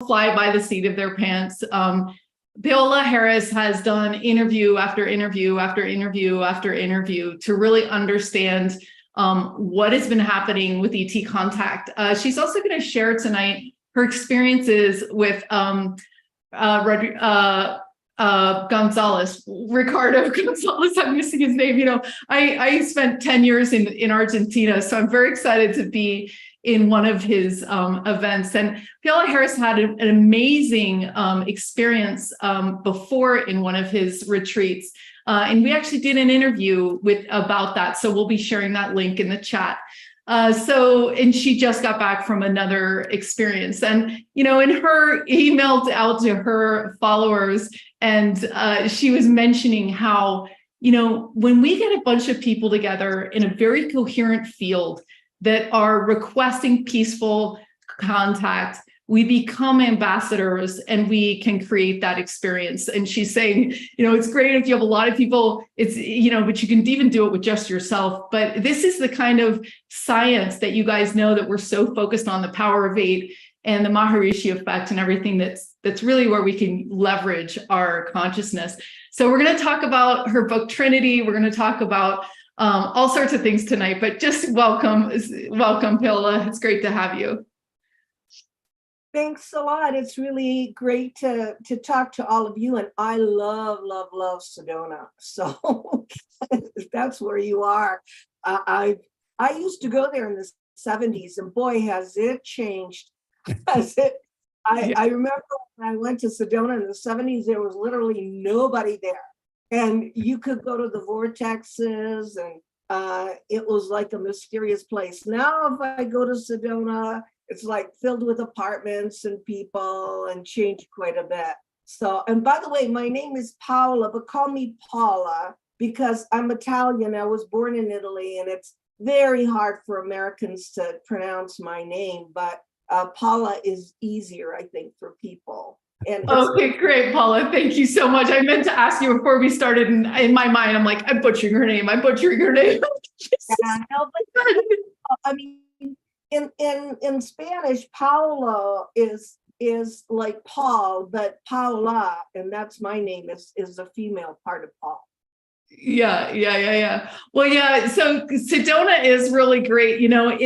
fly by the seat of their pants. Paola Harris has done interview after interview after interview after interview to really understand what has been happening with ET contact. She's also going to share tonight her experiences with Ricardo González. I'm missing his name. You know, I spent 10 years in Argentina, so I'm very excited to be in one of his events. And Paola Harris had an amazing experience before in one of his retreats. And we actually did an interview about that. So we'll be sharing that link in the chat. And she just got back from another experience. And, you know, in her emailed out to her followers, and she was mentioning how, you know, when we get a bunch of people together in a very coherent field that are requesting peaceful contact, we become ambassadors and we can create that experience. And she's saying, you know, it's great if you have a lot of people, it's, you know, but you can even do it with just yourself. But this is the kind of science that you guys know, that we're so focused on, the power of 8 and the Maharishi effect and everything that's really where we can leverage our consciousness. So we're going to talk about her book, Trinity. We're going to talk about all sorts of things tonight, but just welcome, Paola. It's great to have you. Thanks a lot. It's really great to talk to all of you. And I love Sedona. So that's where you are. I used to go there in the 70s, and boy, has it changed. I remember when I went to Sedona in the 70s, there was literally nobody there. And you could go to the vortexes, and it was like a mysterious place. Now, if I go to Sedona, it's like filled with apartments and people, and changed quite a bit. So, and by the way, my name is Paola, but call me Paula because I'm Italian. I was born in Italy, and it's very hard for Americans to pronounce my name, but Paula is easier, I think, for people. And okay, great, Paula. Thank you so much. I meant to ask you before we started, and in my mind, I'm like, I'm butchering her name. I'm butchering her name. I mean, in Spanish, Paolo is like Paul, but Paola, and that's my name, is the female part of Paul. Yeah. Well, yeah. So Sedona is really great. You know,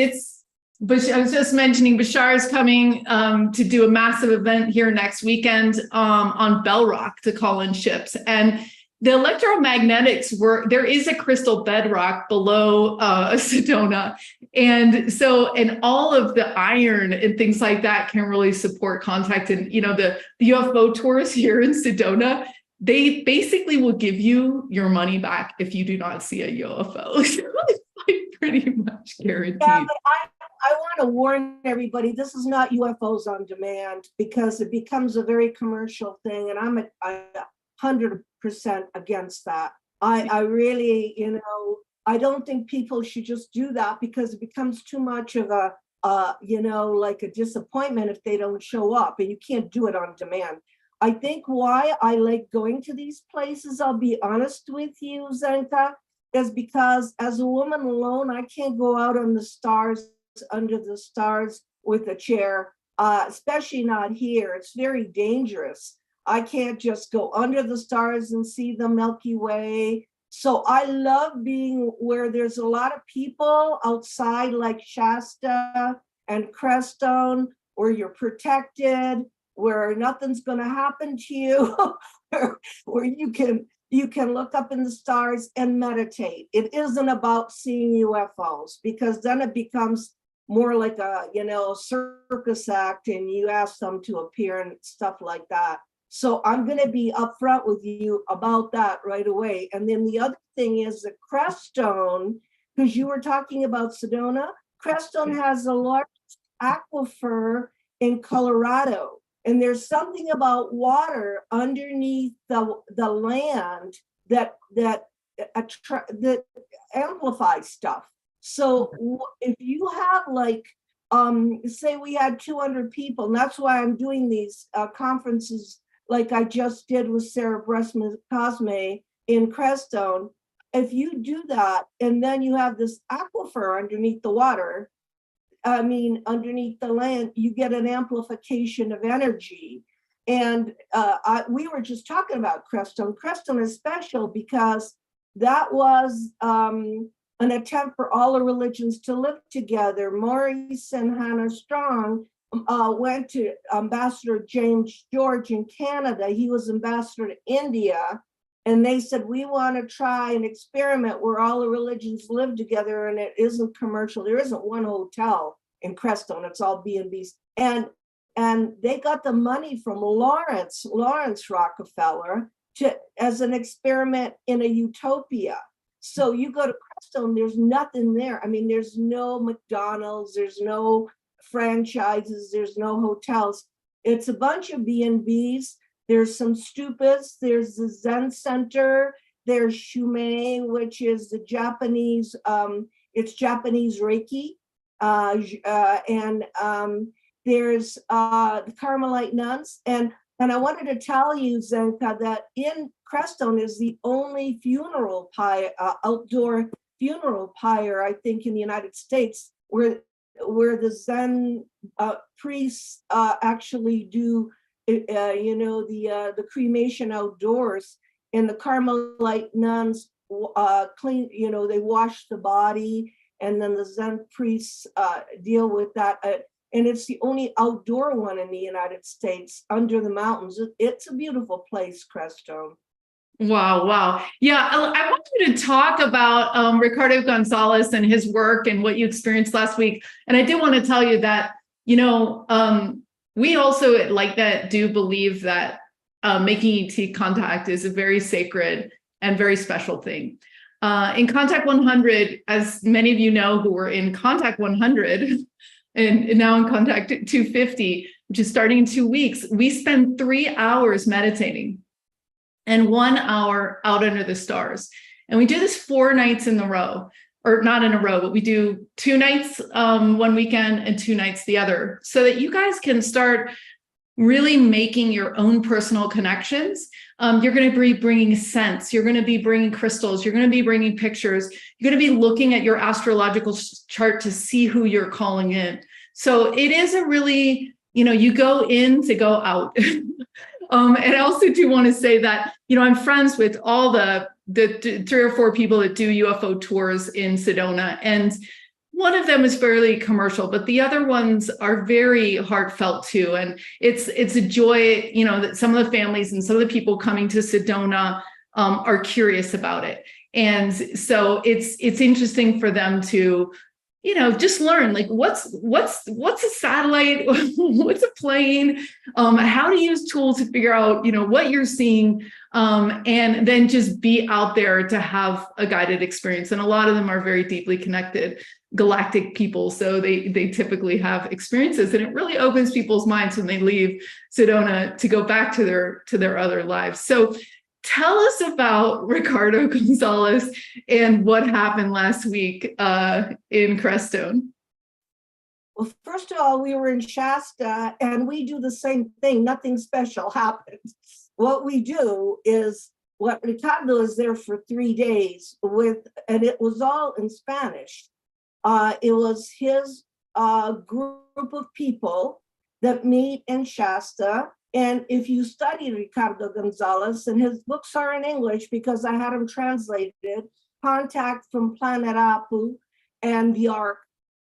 but I was just mentioning Bashar is coming to do a massive event here next weekend on Bell Rock to call in ships. And the electromagnetics there is a crystal bedrock below Sedona. And so, and all of the iron and things like that can really support contact. And, you know, the UFO tours here in Sedona, they basically will give you your money back if you do not see a UFO. It's like pretty much guaranteed. Yeah, but I want to warn everybody, this is not UFOs on demand, because it becomes a very commercial thing. And I'm 100% against that. I really, you know, I don't think people should just do that, because it becomes too much of a, you know, like a disappointment if they don't show up, and you can't do it on demand. I think why I like going to these places, I'll be honest with you, Zenka, is because as a woman alone, I can't go out on the stars, under the stars with a chair, especially not here. It's very dangerous. I can't just go under the stars and see the Milky Way. So I love being where there's a lot of people outside, like Shasta and Crestone, where you're protected, where nothing's going to happen to you, where you can look up in the stars and meditate. It isn't about seeing UFOs, because then it becomes more like a, you know, circus act, and you ask them to appear and stuff like that. So I'm going to be upfront with you about that right away. And then the other thing is the Crestone, because you were talking about Sedona. Crestone has a large aquifer in Colorado, and there's something about water underneath the land that amplifies stuff. So if you have like, say we had 200 people, and that's why I'm doing these conferences like I just did with Sarah Cosme in Crestone. If you do that, and then you have this aquifer underneath the water, underneath the land, you get an amplification of energy. And we were just talking about Crestone. Crestone is special because that was an attempt for all the religions to live together. Maurice and Hannah Strong went to Ambassador James George in Canada. He was ambassador to India. And they said, we want to try an experiment where all the religions live together and it isn't commercial. There isn't one hotel in Crestone. It's all B&Bs. And they got the money from Lawrence Rockefeller as an experiment in a utopia. So you go to Crestone, there's nothing there. I mean, there's no McDonald's, there's no franchises, there's no hotels. It's a bunch of B&Bs. There's some stupas, there's the Zen Center, there's Shumei, which is the Japanese, it's Japanese Reiki. And there's the Carmelite nuns. And I wanted to tell you, Zenka, that in Crestone is the only funeral pyre, outdoor funeral pyre, I think, in the United States, where the Zen priests actually do the cremation outdoors, and the Carmelite nuns clean, they wash the body, and then the Zen priests deal with that. And it's the only outdoor one in the United States under the mountains. It's a beautiful place, Crestone. Wow. Yeah, I want you to talk about Ricardo González and his work and what you experienced last week. And I did want to tell you that, we also, like that, do believe that making ET contact is a very sacred and very special thing. In Contact 100, as many of you know who were in Contact 100 and now in Contact 250, which is starting in 2 weeks, we spend 3 hours meditating and 1 hour out under the stars. And we do this 4 nights in a row. Or not in a row, but we do 2 nights one weekend and 2 nights the other, so that you guys can start really making your own personal connections. You're going to be bringing scents, you're going to be bringing crystals, you're going to be bringing pictures, you're going to be looking at your astrological chart to see who you're calling in. So it is a really, you go in to go out. And I also do want to say that, I'm friends with all the 3 or 4 people that do UFO tours in Sedona. And one of them is fairly commercial, but the other ones are very heartfelt too. And it's a joy, that some of the families and some of the people coming to Sedona are curious about it. And so it's interesting for them to, just learn, like, what's a satellite, what's a plane, how to use tools to figure out, what you're seeing, and then just be out there to have a guided experience. And a lot of them are very deeply connected galactic people, so they typically have experiences, and it really opens people's minds when they leave Sedona to go back to their other lives. So tell us about Ricardo González and what happened last week in Crestone. Well, first of all, we were in Shasta, and we do the same thing. Nothing special happens. What we do is, what Ricardo is there for 3 days and it was all in Spanish. It was his group of people that meet in Shasta. And if you study Ricardo González, and his books are in English because I had them translated, Contact from Planet Apu and The Ark,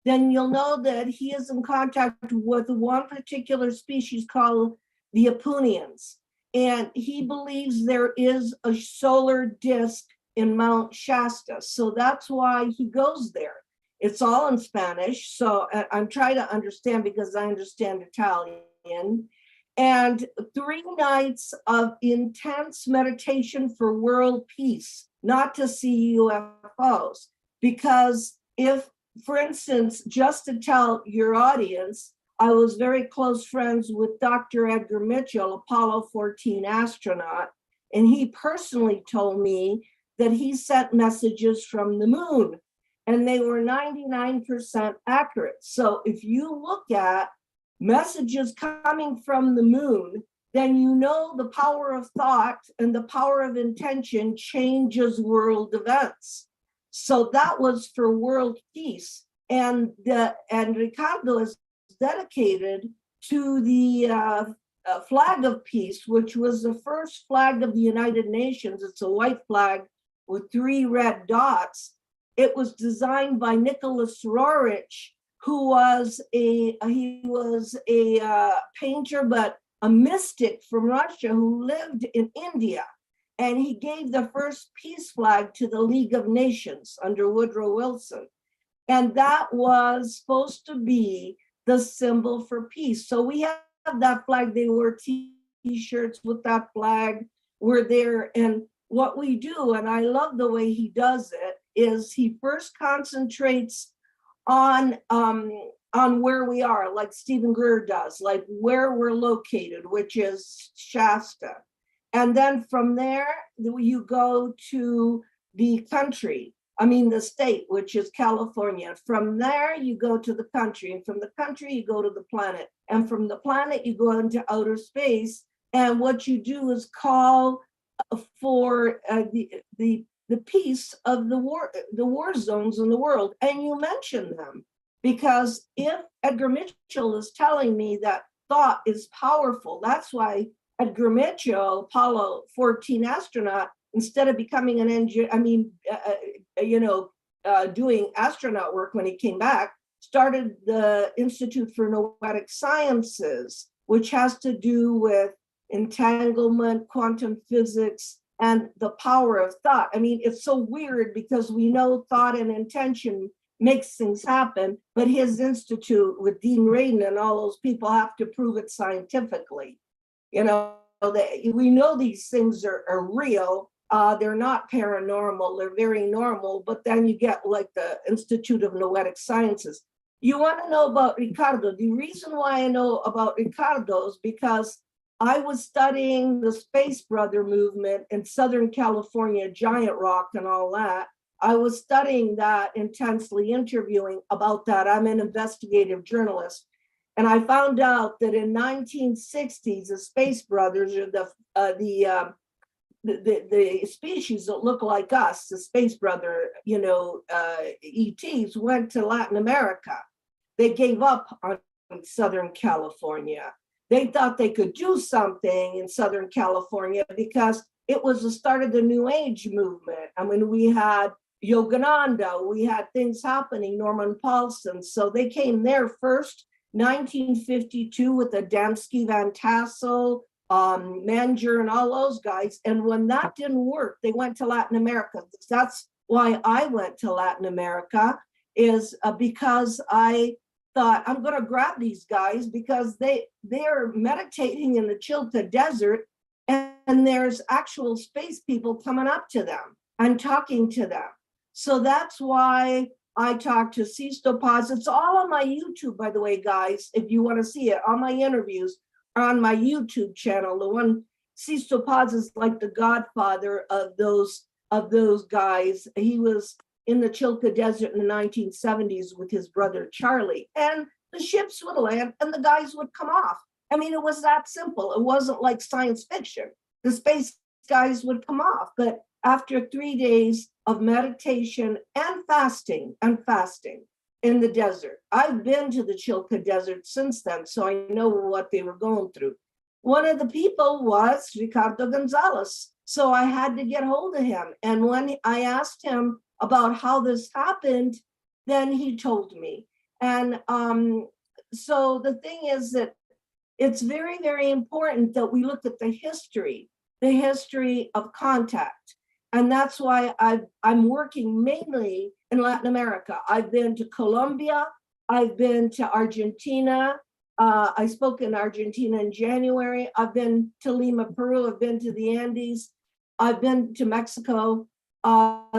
then you'll know that he is in contact with one particular species called the Apunians. And he believes there is a solar disk in Mount Shasta. So that's why he goes there. It's all in Spanish. So I'm trying to understand because I understand Italian. And 3 nights of intense meditation for world peace, not to see UFOs. Because if, for instance, just to tell your audience, I was very close friends with Dr. Edgar Mitchell, Apollo 14 astronaut, and he personally told me that he sent messages from the moon, and they were 99% accurate. So if you look at messages coming from the moon, then you know the power of thought and the power of intention changes world events. So that was for world peace. and Ricardo is dedicated to the flag of peace, which was the first flag of the United Nations. It's a white flag with 3 red dots. It was designed by Nicholas Roerich, who was a painter, but a mystic from Russia who lived in India. And he gave the first peace flag to the League of Nations under Woodrow Wilson. And that was supposed to be the symbol for peace. So we have that flag. They wore t-shirts with that flag. We're there. And what we do, and I love the way he does it, is he first concentrates on where we are, like Stephen Greer does, like where we're located, which is Shasta. And then from there, you go to the country, the state, which is California. From there, you go to the country. And from the country, you go to the planet. And from the planet, you go into outer space. And what you do is call for the peace of the war zones in the world. And you mention them, because if Edgar Mitchell is telling me that thought is powerful, that's why Edgar Mitchell, Apollo 14 astronaut, instead of becoming an engineer, doing astronaut work when he came back, started the Institute for Noetic Sciences, which has to do with entanglement, quantum physics, and the power of thought. It's so weird because we know thought and intention makes things happen, but his institute with Dean Radin and all those people have to prove it scientifically. We know these things are real. They're not paranormal, they're very normal, but then you get like the Institute of Noetic Sciences. You want to know about Ricardo. The reason why I know about Ricardo is because I was studying the Space Brother movement in Southern California, Giant Rock and all that. I was studying that intensely, interviewing about that. I'm an investigative journalist. And I found out that in 1960s, the Space Brothers, or the species that look like us, the Space Brother, ETs, went to Latin America. They gave up on Southern California. They thought they could do something in Southern California because it was the start of the New Age movement. We had Yogananda, we had things happening, Norman Paulson. So they came there first, 1952, with Adamski, Van Tassel, Manger, and all those guys. And when that didn't work, they went to Latin America. That's why I went to Latin America, is because I thought, I'm going to grab these guys because they're meditating in the Chilca Desert, and there's actual space people coming up to them and talking to them. So that's why I talked to Sisto Paz. It's all on my YouTube, by the way, guys, if you want to see it. All my interviews are on my YouTube channel. The one, Sisto Paz is like the godfather of those guys. He was in the Chilca Desert in the 1970s with his brother Charlie, and the ships would land and the guys would come off. It was that simple. It wasn't like science fiction. The space guys would come off. But after 3 days of meditation and fasting in the desert, I've been to the Chilca Desert since then, so I know what they were going through. One of the people was Ricardo González. So I had to get hold of him. And when I asked him about how this happened, then he told me. And so the thing is that it's very, very important that we look at the history of contact. And that's why I'm working mainly in Latin America. I've been to Colombia, I've been to Argentina. I spoke in Argentina in January. I've been to Lima, Peru. I've been to the Andes. I've been to Mexico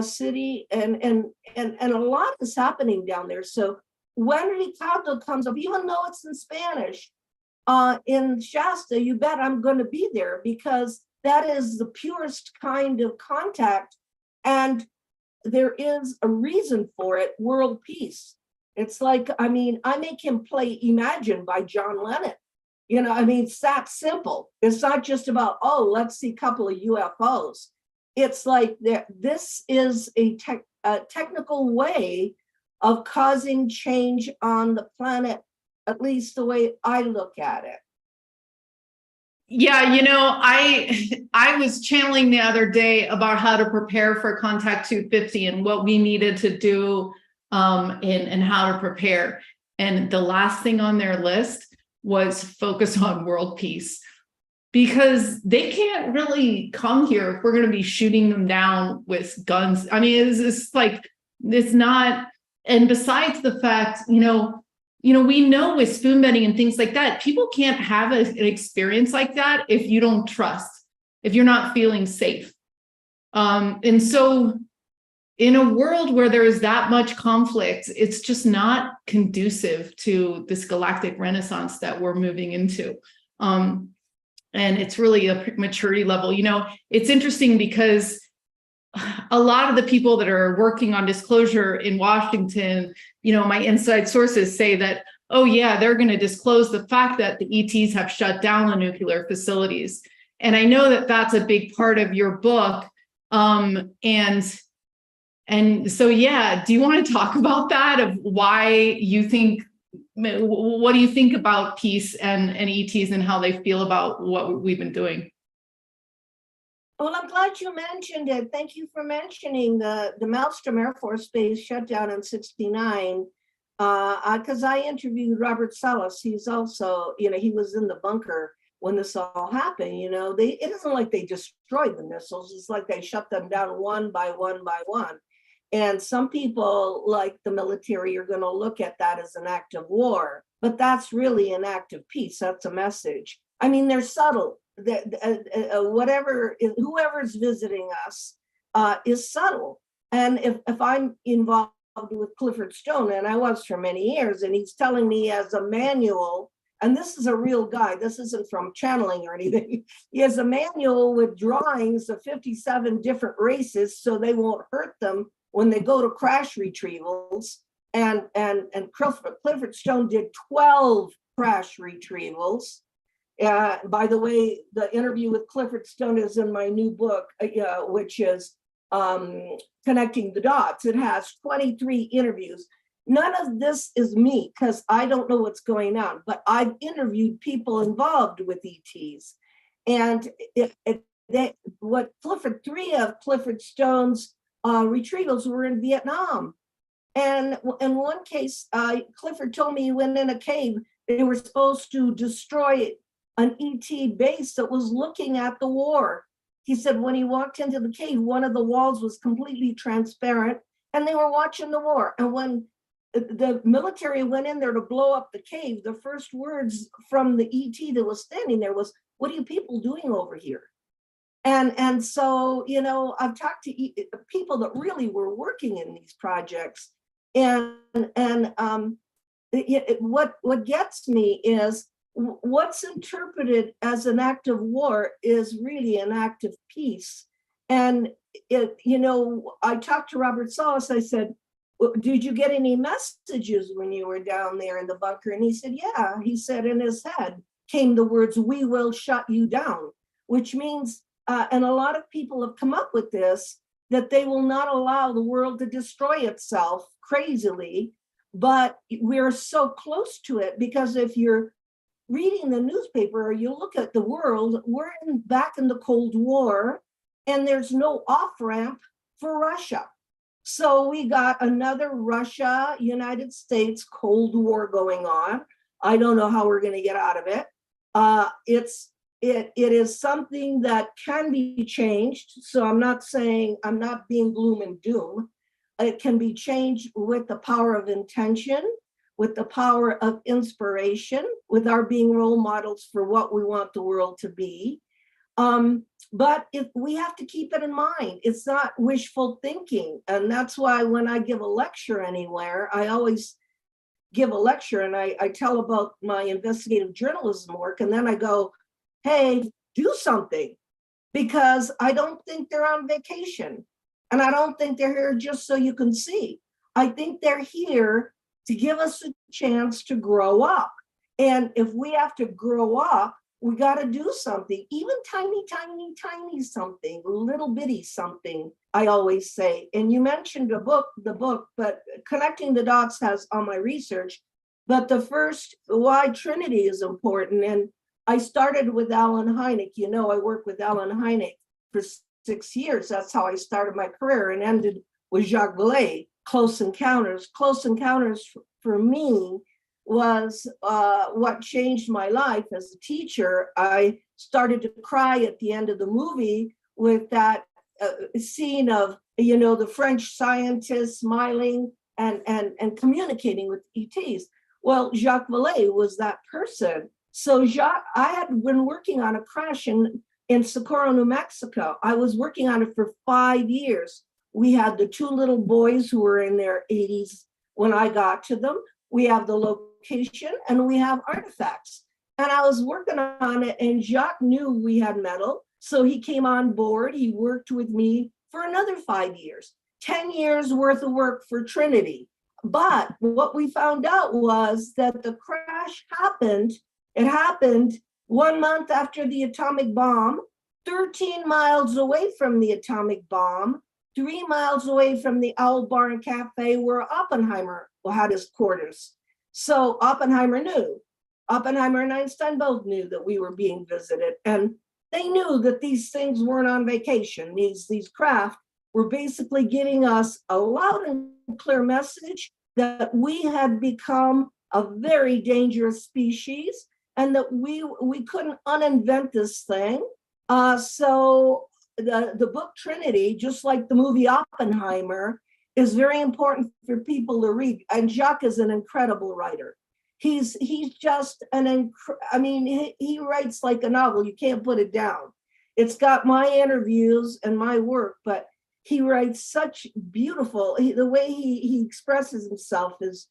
City, and a lot is happening down there. So when Ricardo comes up, even though it's in Spanish, in Shasta, you bet I'm going to be there, because that is the purest kind of contact. And there is a reason for it, world peace. It's like, I make him play Imagine by John Lennon. It's that simple. It's not just about, oh, let's see a couple of UFOs. It's like this is a technical way of causing change on the planet, at least the way I look at it. Yeah, I was channeling the other day about how to prepare for Contact 250 and what we needed to do and how to prepare. And the last thing on their list was focus on world peace, because they can't really come here if we're going to be shooting them down with guns. I mean, it's like, it's not. And besides the fact, we know with spoon bending and things like that, people can't have an experience like that if you don't trust, if you're not feeling safe. And so in a world where there is that much conflict, it's just not conducive to this galactic renaissance that we're moving into. And it's really a maturity level. It's interesting because a lot of the people that are working on disclosure in Washington, my inside sources say that, oh yeah, they're going to disclose the fact that the ETs have shut down the nuclear facilities. And I know that that's a big part of your book. And so, yeah, do you want to talk about that, of why you think, what do you think about peace and ETs and how they feel about what we've been doing? Well, I'm glad you mentioned it. Thank you for mentioning the Maelstrom Air Force Base shut down in '69. Because I interviewed Robert Salas. He's also, he was in the bunker when this all happened. It isn't like they destroyed the missiles. It's like they shut them down one by one by one. And some people, like the military, are going to look at that as an act of war, but that's really an act of peace. That's a message. I mean, they're subtle. Whoever's visiting us is subtle. And if I'm involved with Clifford Stone, and I was for many years, and he's telling me as a manual, and this is a real guy, this isn't from channeling or anything. He has a manual with drawings of 57 different races so they won't hurt them when they go to crash retrievals. And Clifford Stone did 12 crash retrievals. By the way, the interview with Clifford Stone is in my new book, which is Connecting the Dots. It has 23 interviews. None of this is me, because I don't know what's going on, but I've interviewed people involved with ETs. And three of Clifford Stone's retrievals were in Vietnam. And in one case, Clifford told me he went in a cave. They were supposed to destroy an ET base that was looking at the war. He said when he walked into the cave, one of the walls was completely transparent and they were watching the war. And when the military went in there to blow up the cave, the first words from the ET that was standing there was, "What are you people doing over here?" And so, I've talked to people that really were working in these projects. What gets me is what's interpreted as an act of war is really an act of peace. And I talked to Robert Salas. I said, "Did you get any messages when you were down there in the bunker?" And he said, "Yeah." He said in his head came the words, "We will shut you down," which means, and a lot of people have come up with this, that they will not allow the world to destroy itself crazily. But we're so close to it, because if you're reading the newspaper or you look at the world, we're back in the Cold War, and there's no off-ramp for Russia. So we got another Russia, United States Cold War going on. I don't know how we're going to get out of it. It is something that can be changed. So I'm not being gloom and doom. It can be changed with the power of intention, with the power of inspiration, with our being role models for what we want the world to be. But if we have to keep it in mind, it's not wishful thinking. And that's why when I give a lecture anywhere, I always give a lecture and I tell about my investigative journalism work. And then I go, hey, do something, because I don't think they're on vacation. And I don't think they're here just so you can see. I think they're here to give us a chance to grow up. And if we have to grow up, we got to do something, even tiny something, little bitty something, I always say. And you mentioned the book, but connecting the dots has on my research. But the first, why Trinity is important. And I started with Alan Hynek. You know, I worked with Alan Hynek for 6 years. That's how I started my career, and ended with Jacques Vallée, Close Encounters. Close Encounters for me was what changed my life as a teacher. I started to cry at the end of the movie with that scene of, you know, the French scientist smiling and communicating with ETs. Well, Jacques Vallée was that person. So I had been working on a crash in Socorro, New Mexico. I was working on it for 5 years. We had the 2 little boys who were in their 80s when I got to them. We have the location and we have artifacts. And I was working on it, and Jacques knew we had metal. So he came on board. He worked with me for another 5 years, 10 years worth of work for Trinity. But what we found out was that the crash happened. It happened 1 month after the atomic bomb, 13 miles away from the atomic bomb, 3 miles away from the Owl Barn Cafe where Oppenheimer had his quarters. So Oppenheimer knew. Oppenheimer and Einstein both knew that we were being visited. And they knew that these things weren't on vacation. These craft were basically giving us a loud and clear message that we had become a very dangerous species, and that we couldn't uninvent this thing. So the book Trinity, just like the movie Oppenheimer, is very important for people to read. And Jacques is an incredible writer. He's just he writes like a novel. You can't put it down. It's got my interviews and my work, but he writes such beautiful, the way he expresses himself is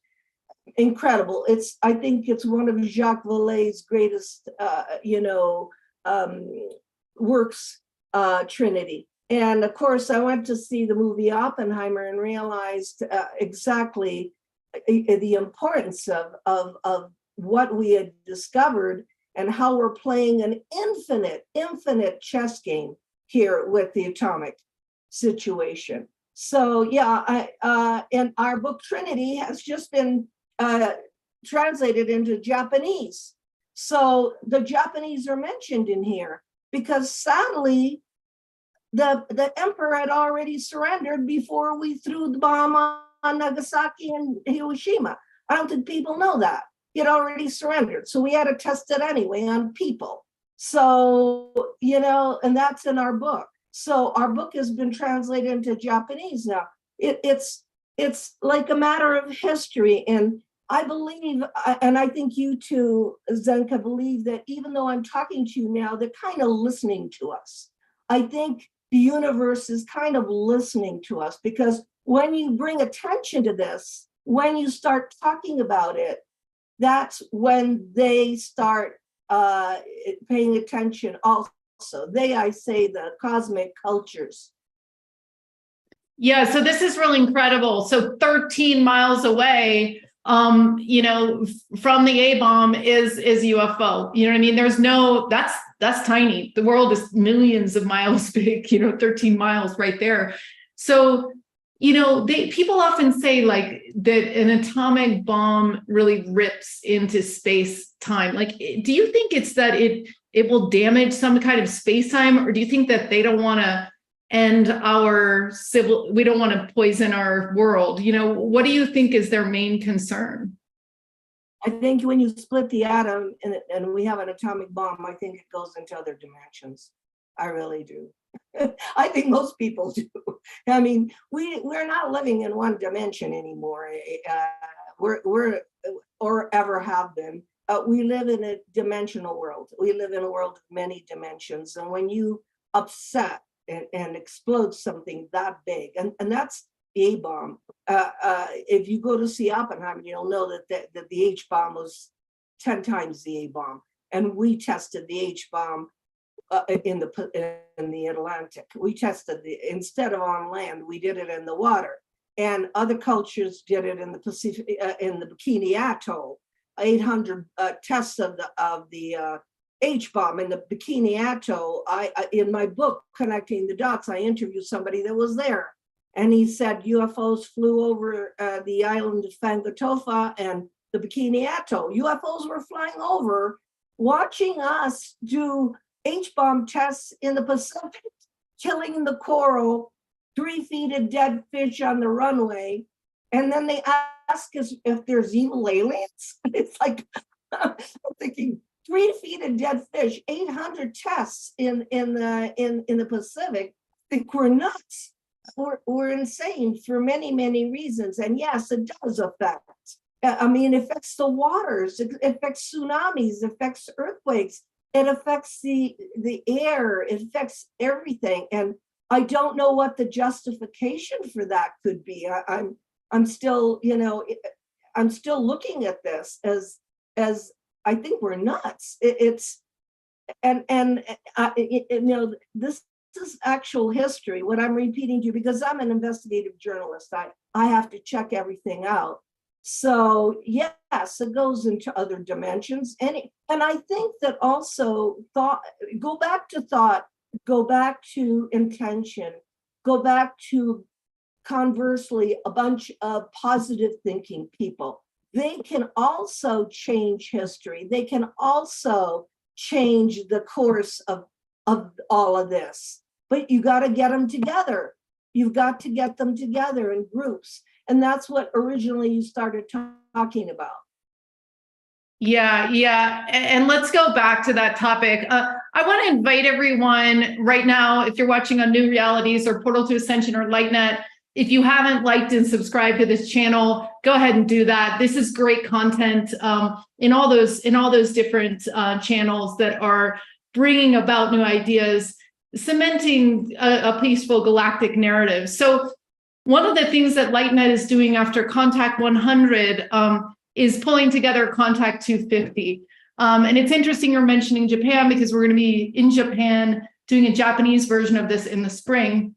incredible. I think it's one of Jacques Vallée's greatest, works, Trinity. And of course, I went to see the movie Oppenheimer and realized exactly the importance of what we had discovered and how we're playing an infinite chess game here with the atomic situation. So yeah, and our book Trinity has just been translated into Japanese. So the Japanese are mentioned in here because sadly, the emperor had already surrendered before we threw the bomb on Nagasaki and Hiroshima. I don't think people know that. He had already surrendered. So we had to test it anyway on people. So, and that's in our book. So our book has been translated into Japanese now. It's like a matter of history. And I believe, and I think you too, Zenka, believe that even though I'm talking to you now, they're kind of listening to us. I think the universe is kind of listening to us, because when you bring attention to this, when you start talking about it, that's when they start paying attention also. I say the cosmic cultures. Yeah, so this is really incredible. So 13 miles away, from the A-bomb is UFO. You know what I mean? There's that's tiny. The world is millions of miles big, 13 miles right there. So, people often say like that an atomic bomb really rips into space time. Like, do you think it's that it will damage some kind of space time, or do you think that they don't want to end we don't want to poison our world? What do you think is their main concern? I think when you split the atom and we have an atomic bomb, I think it goes into other dimensions. I really do. I think most people do. I mean, we're not living in one dimension anymore. We're or ever have been. We live in a dimensional world. We live in a world of many dimensions. And when you upset and explode something that big, and that's the A-bomb. If you go to see Oppenheimer, you'll know that the H-bomb was 10 times the A-bomb. And we tested the H-bomb in the Atlantic. We tested instead of on land, we did it in the water. And other cultures did it in the Pacific, in the Bikini Atoll. 800 tests of the H-bomb and the Bikini Atoll. In my book, Connecting the Dots, I interviewed somebody that was there. And he said UFOs flew over the island of Fangatofa and the Bikini Atoll. UFOs were flying over, watching us do H-bomb tests in the Pacific, killing the coral, 3 feet of dead fish on the runway. And then they ask us if there's evil aliens. It's like, I'm thinking, 3 feet of dead fish, 800 tests in the Pacific. I think we're nuts. We're insane for many, many reasons. And yes, it does affect. I mean, it affects the waters, it affects tsunamis, it affects earthquakes, it affects the air, it affects everything. And I don't know what the justification for that could be. I'm still, I'm still looking at this as I think we're nuts. This is actual history, what I'm repeating to you, because I'm an investigative journalist. I have to check everything out. So yes, it goes into other dimensions. And I think that also go back to thought, go back to intention, go back to, conversely, a bunch of positive thinking people. They can also change history. They can also change the course of all of this. But you got to get them together. You've got to get them together in groups. And that's what originally you started talking about. Yeah. And let's go back to that topic. I want to invite everyone right now, if you're watching on New Realities or Portal to Ascension or LightNet, if you haven't liked and subscribed to this channel, go ahead and do that. This is great content in all those different channels that are bringing about new ideas, cementing a peaceful galactic narrative. So one of the things that LightNet is doing after Contact 100 is pulling together Contact 250. And it's interesting you're mentioning Japan, because we're going to be in Japan doing a Japanese version of this in the spring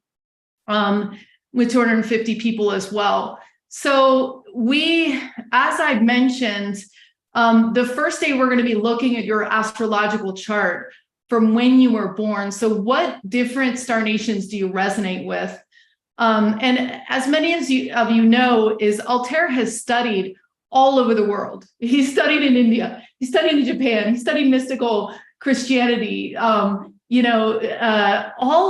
with 250 people as well. So as I've mentioned, the first day we're going to be looking at your astrological chart from when you were born. So what different star nations do you resonate with? And as many of you know, is Altair has studied all over the world. He studied in India, he studied in Japan, he studied mystical Christianity, all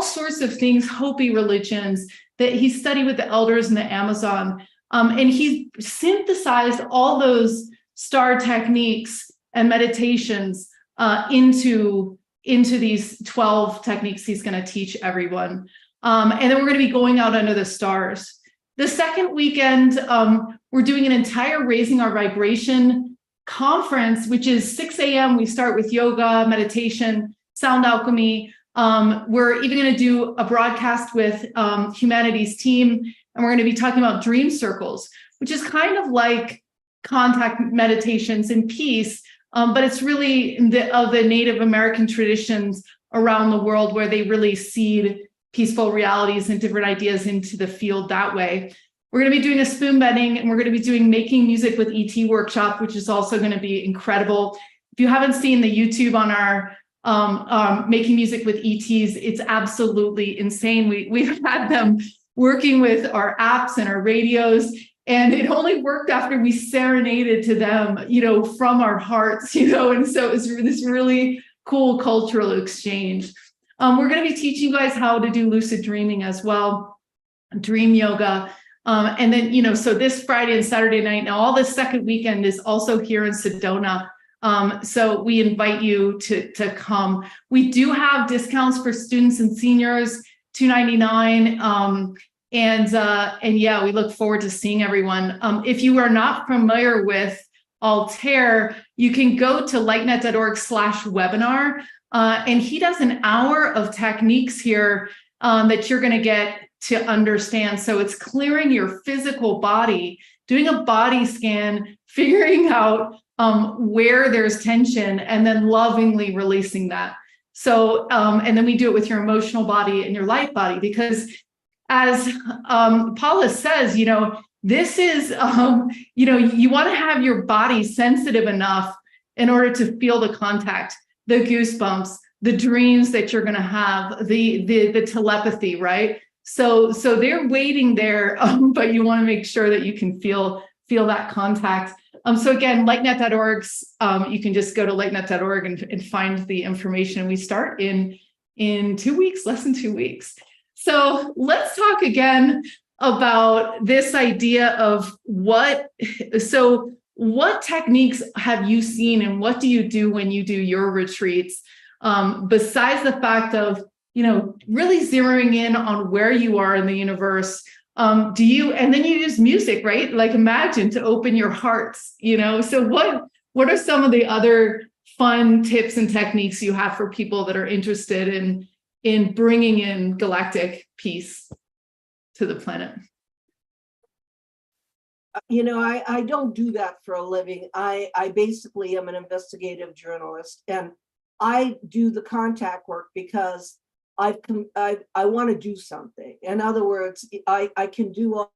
sorts of things, Hopi religions that he studied with the elders in the Amazon. And he synthesized all those star techniques and meditations into these 12 techniques he's going to teach everyone. And then we're going to be going out under the stars. The second weekend, we're doing an entire Raising Our Vibration conference, which is 6 a.m. We start with yoga, meditation, sound alchemy. We're even going to do a broadcast with Humanity's team, and we're going to be talking about dream circles, which is kind of like contact meditations in peace, but it's really of the Native American traditions around the world where they really seed peaceful realities and different ideas into the field that way. We're going to be doing a spoon bending, and we're going to be doing Making Music with ET workshop, which is also going to be incredible. If you haven't seen the YouTube on our Making Music with ETs, it's absolutely insane. We've had them working with our apps and our radios, and it only worked after we serenaded to them, from our hearts, and so it's this really cool cultural exchange. We're going to be teaching you guys how to do lucid dreaming as well, dream yoga. And then, so this Friday and Saturday night, now all this second weekend is also here in Sedona. So we invite you to come. We do have discounts for students and seniors, $299. And yeah, we look forward to seeing everyone. If you are not familiar with Altair, you can go to lightnet.org/webinar. And he does an hour of techniques here that you're going to get to understand. So it's clearing your physical body, doing a body scan, figuring out where there's tension, and then lovingly releasing that. So, and then we do it with your emotional body and your light body, because as Paula says, this is, you want to have your body sensitive enough in order to feel the contact. the goosebumps, the dreams that you're going to have, the telepathy, right? So they're waiting there, but you want to make sure that you can feel that contact. So again, lightnet.org, you can just go to lightnet.org and find the information. We start in 2 weeks, less than 2 weeks. So let's talk again about this idea of what techniques have you seen and what do you do when you do your retreats? Besides the fact of, really zeroing in on where you are in the universe, and then you use music, right? Like Imagine to open your hearts, so what are some of the other fun tips and techniques you have for people that are interested in bringing in galactic peace to the planet? I don't do that for a living. I basically am an investigative journalist, and I do the contact work because I want to do something. In other words, I can do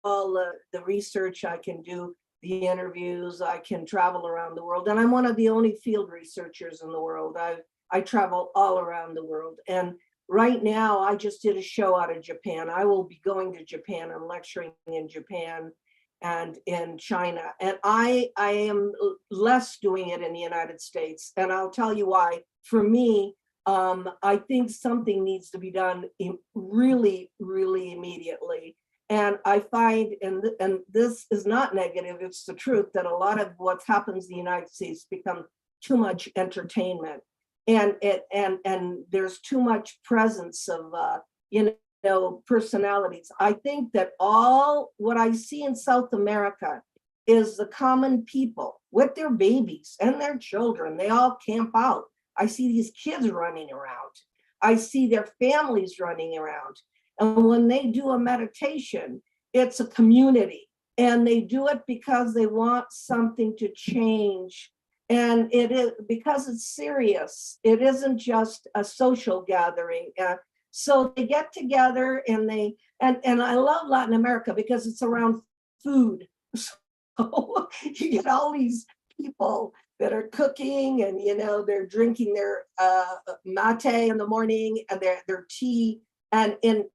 all the research, I can do the interviews, I can travel around the world, and I'm one of the only field researchers in the world. I travel all around the world, and right now I just did a show out of Japan. I will be going to Japan and lecturing in Japan and in China, and I am less doing it in the United States, and I'll tell you why. For me, I think something needs to be done really, really immediately. And I find, and this is not negative, it's the truth, that a lot of what happens in the United States become too much entertainment, and there's too much presence of personalities. I think that all what I see in South America is the common people with their babies and their children. They all camp out. I see these kids running around. I see their families running around. And when they do a meditation, it's a community. And they do it because they want something to change. And it is because it's serious. It isn't just a social gathering. So they get together and I love Latin America because it's around food. So you get all these people that are cooking, and they're drinking their mate in the morning and their tea, and in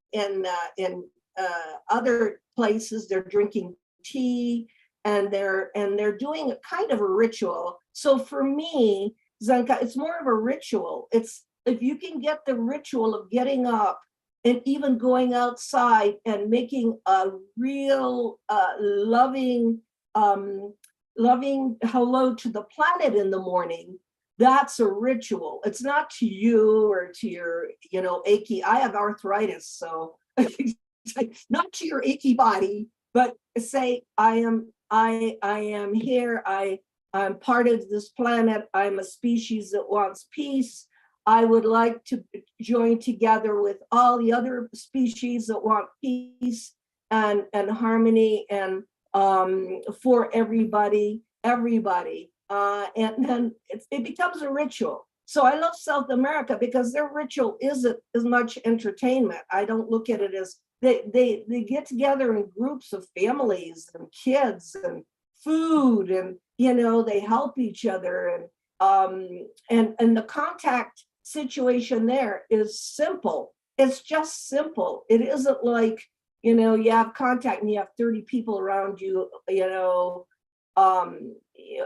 other places they're drinking tea, and they're doing a kind of a ritual. So for me, Zenka, it's more of a ritual. It's if you can get the ritual of getting up and even going outside and making a real loving hello to the planet in the morning, that's a ritual. It's not to you or to your, achy. I have arthritis, so not to your achy body, but say I am here. I'm part of this planet. I'm a species that wants peace. I would like to join together with all the other species that want peace and harmony and for everybody. And then it becomes a ritual. So I love South America because their ritual isn't as much entertainment. I don't look at it as they get together in groups of families and kids and food, and they help each other, and the contact situation there is simple. It's just simple. It isn't like you have contact and you have 30 people around you,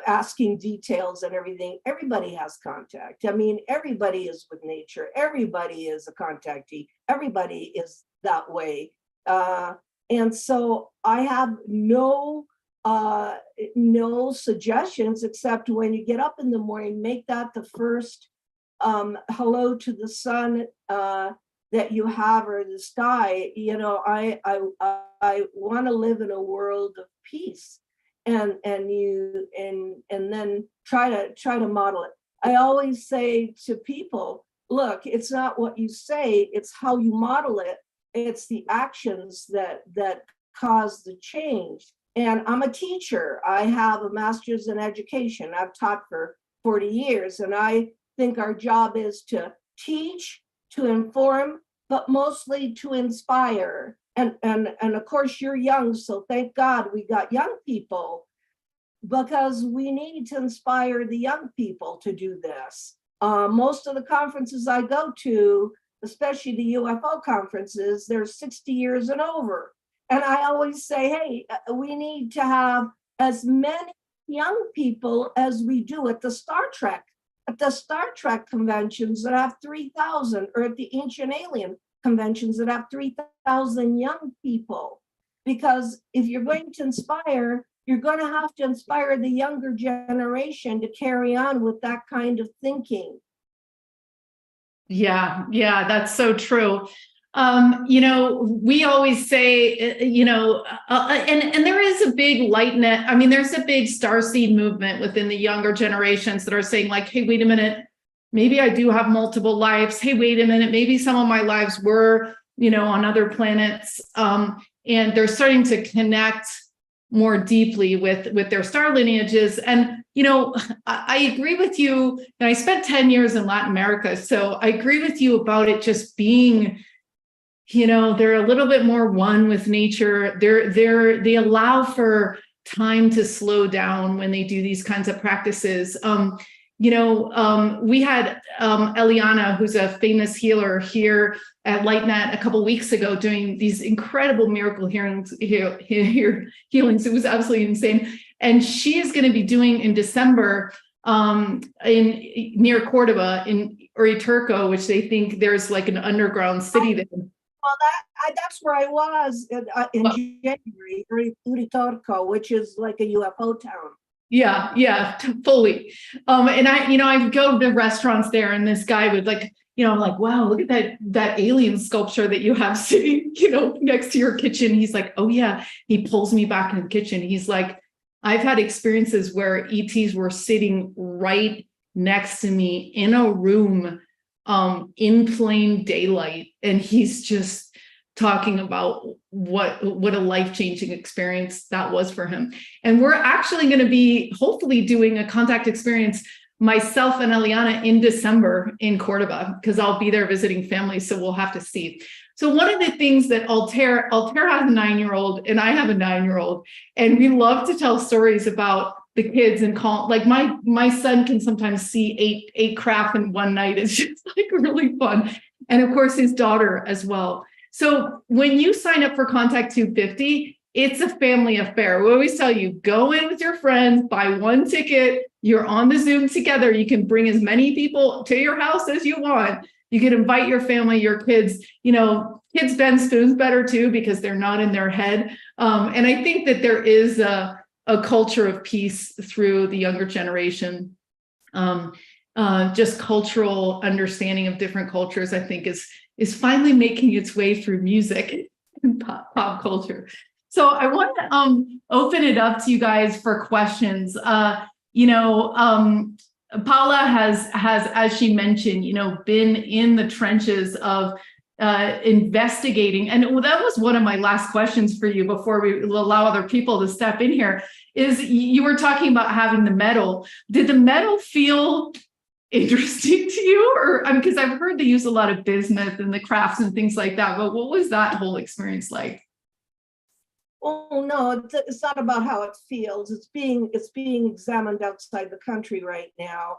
asking details and everything. Everybody has contact. I mean, everybody is with nature. Everybody is a contactee. Everybody is that way. And so I have no suggestions, except when you get up in the morning, make that the first hello to the sun that you have, or the sky. I want to live in a world of peace, and then try to model it. I always say to people, look, it's not what you say, it's how you model it. It's the actions that cause the change. And I'm a teacher. I have a master's in education. I've taught for 40 years, and I think our job is to teach, to inform, but mostly to inspire. And of course, you're young, so thank God we got young people, because we need to inspire the young people to do this. Most of the conferences I go to, especially the UFO conferences, they're 60 years and over. And I always say, hey, we need to have as many young people as we do at the Star Trek conventions that have 3,000, or at the Ancient Alien conventions that have 3,000 young people. Because if you're going to inspire, you're going to have to inspire the younger generation to carry on with that kind of thinking. Yeah, that's so true. We always say, and there is a big light net. I mean, there's a big starseed movement within the younger generations that are saying like, hey, wait a minute, maybe I do have multiple lives. Hey, wait a minute, maybe some of my lives were, on other planets. And they're starting to connect more deeply with their star lineages. And, I agree with you. And I spent 10 years in Latin America. So I agree with you about it just being, they're a little bit more one with nature. They allow for time to slow down when they do these kinds of practices. We had Eliana, who's a famous healer here at LightNet a couple of weeks ago, doing these incredible miracle healings. It was absolutely insane. And she is going to be doing in December near Cordoba in Uriturco, which they think there's like an underground city there. Well, that's where I was in January, Uriturco, which is like a UFO town. Yeah, fully. And I go to restaurants there, and this guy would I'm like, wow, look at that alien sculpture that you have sitting, next to your kitchen. He's like, oh yeah. He pulls me back in the kitchen. He's like, I've had experiences where ETs were sitting right next to me in a room, in plain daylight, and he's just talking about what a life-changing experience that was for him. And we're actually going to be hopefully doing a contact experience, myself and Eliana, in December in Cordoba, because I'll be there visiting family, so we'll have to see. So one of the things that Altair has a 9-year-old and I have a 9-year-old, and we love to tell stories about the kids and call, like my son can sometimes see eight craft in one night. It's just like really fun. And of course his daughter as well. So when you sign up for Contact 250, it's a family affair. We always tell you, go in with your friends, buy one ticket, you're on the Zoom together. You can bring as many people to your house as you want. You can invite your family, your kids, kids bend spoons better too, because they're not in their head. And I think that there is a culture of peace through the younger generation. Just cultural understanding of different cultures, I think is finally making its way through music and pop culture. So I want to open it up to you guys for questions. Paola has, as she mentioned, been in the trenches of investigating. And that was one of my last questions for you before we allow other people to step in here, is you were talking about having the medal. Did the medal feel interesting to you? Or, because I've heard they use a lot of bismuth and the crafts and things like that, but what was that whole experience like? Oh no, it's not about how it feels. It's being examined outside the country right now.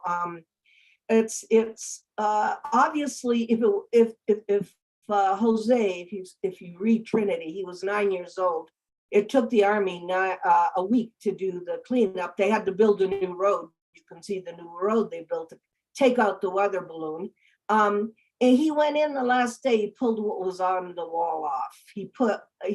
It's obviously if Jose, if you read Trinity, he was 9 years old. It took the Army a week to do the cleanup. They had to build a new road. You can see the new road they built to take out the weather balloon. And he went in the last day, he pulled what was on the wall off. He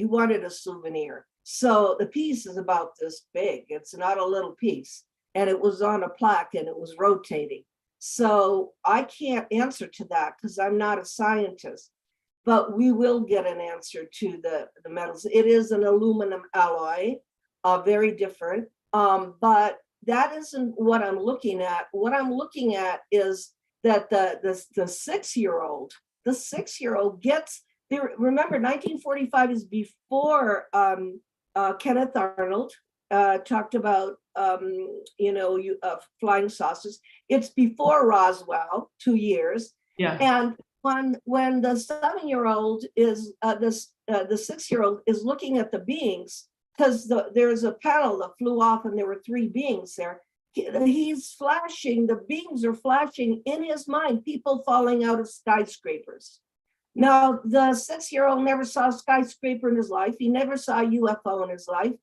wanted a souvenir. So the piece is about this big. It's not a little piece. And it was on a plaque and it was rotating. So I can't answer to that because I'm not a scientist, but we will get an answer to the metals. It is an aluminum alloy, very different. But that isn't what I'm looking at. What I'm looking at is that the 6-year-old gets there. Remember, 1945 is before Kenneth Arnold talked about flying saucers. It's before Roswell, 2 years. Yeah. And when the 7-year-old is the 6-year-old is looking at the beings, because there's a panel that flew off and there were 3 beings there. he's flashing, the beams are flashing in his mind, people falling out of skyscrapers. Now, the 6-year-old never saw a skyscraper in his life. He never saw a UFO in his life.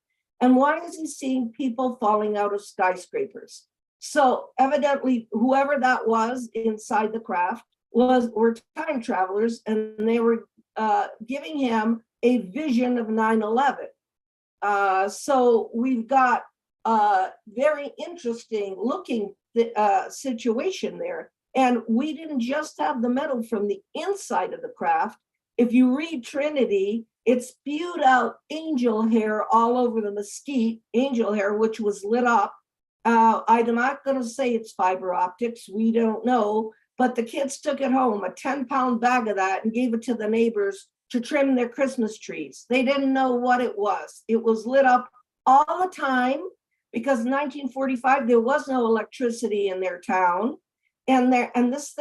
And why is he seeing people falling out of skyscrapers? So evidently, whoever that was inside the craft were time travelers, and they were giving him a vision of 9/11. So we've got a very interesting looking situation there. And we didn't just have the metal from the inside of the craft. If you read Trinity, it spewed out angel hair all over the mesquite, angel hair, which was lit up. I'm not going to say it's fiber optics. We don't know. But the kids took it home, a 10-pound bag of that, and gave it to the neighbors to trim their Christmas trees. They didn't know what it was. It was lit up all the time because in 1945, there was no electricity in their town. And this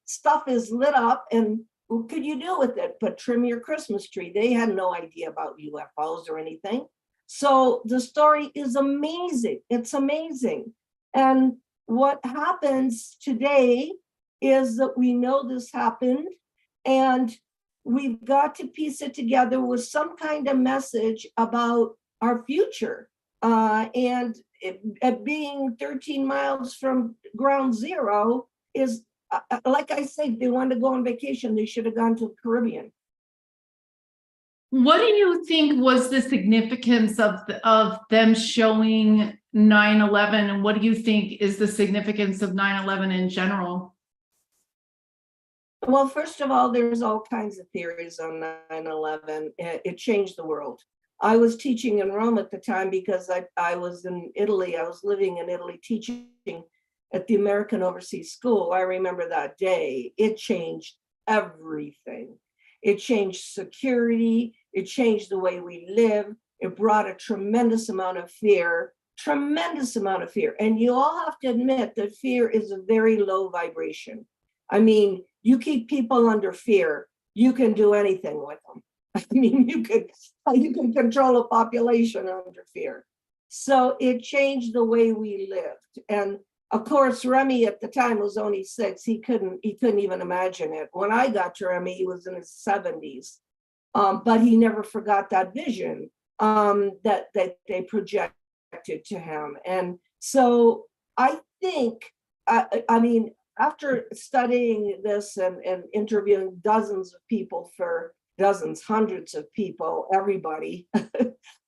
stuff is lit up, and what could you do with it but trim your Christmas tree? They had no idea about UFOs or anything. So the story is amazing. It's amazing. And what happens today is that we know this happened, and we've got to piece it together with some kind of message about our future. And it being 13 miles from ground zero is, like I say, if they wanted to go on vacation, they should have gone to the Caribbean. What do you think was the significance of them showing 9/11, and what do you think is the significance of 9/11 in general? Well, first of all, there's all kinds of theories on 9/11. It changed the world. I was teaching in Rome at the time because I was in Italy. I was living in Italy teaching at the American Overseas School. I remember that day. It changed everything. It changed security. It changed the way we live. It brought a tremendous amount of fear, tremendous amount of fear. And you all have to admit that fear is a very low vibration. I mean, you keep people under fear, you can do anything with them. I mean, you can control a population under fear. So it changed the way we lived. And of course, Remy at the time was only 6. He couldn't even imagine it. When I got to Remy, he was in his 70s. But he never forgot that vision that they projected to him. And so I think, I mean, after studying this and interviewing dozens of people hundreds of people, everybody,